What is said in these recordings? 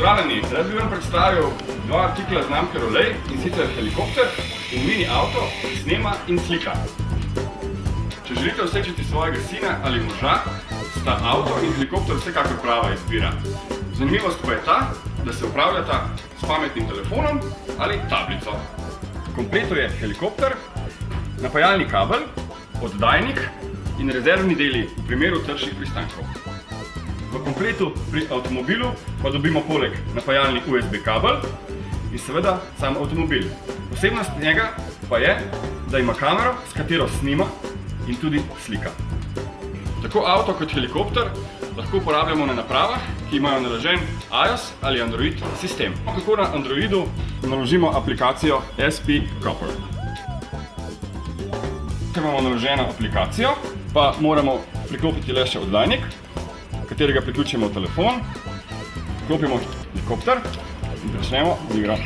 Pozdravljeni, rad bi vam predstavil dva artikla znamke Rolej, in sicer helikopter in mini avto, ki snema in slika. Če želite osrečiti svojega sina ali moža, sta avto in helikopter vsekakor prava izbira. Zanimivost pa je ta, da se upravljata s pametnim telefonom ali tablico. V kompletu je helikopter, napajalni kabel, oddajnik in rezervni deli v primeru trših pristankov. V kompletu pri avtomobilu pa dobimo poleg napajalni USB kabel in seveda sam avtomobil. Posebnost njega pa je, da ima kamero, s katero snima in tudi slika. Tako avto kot helikopter lahko uporabljamo na napravah, ki imajo naložen iOS ali Android sistem. Kako na Androidu naložimo aplikacijo SP Copper. Če imamo naloženo aplikacijo, pa moramo priklopiti le še oddajnik, katerega priključimo v telefon, vklopimo helikopter in začnemo igro.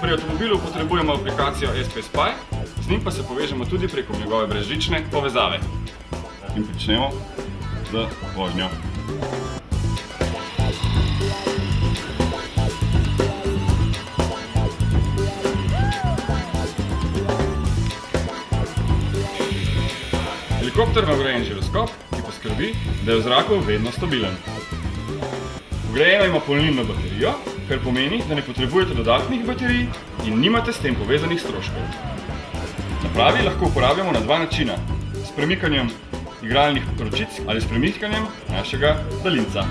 Pri avtomobilu potrebujemo aplikacijo SP Spy, z njim pa se povežemo tudi preko njegove brezžične povezave. In pričnemo z vožnjo. Helikopter ima vgrajen žiroskop, ki poskrbi, da je v zraku vedno stabilen. Vgrajeno ima polnilno baterijo, kar pomeni, da ne potrebujete dodatnih baterij in nimate s tem povezanih stroškov. Napravi lahko uporabljamo na dva načina, s premikanjem igralnih ročic ali s premikanjem našega daljinca.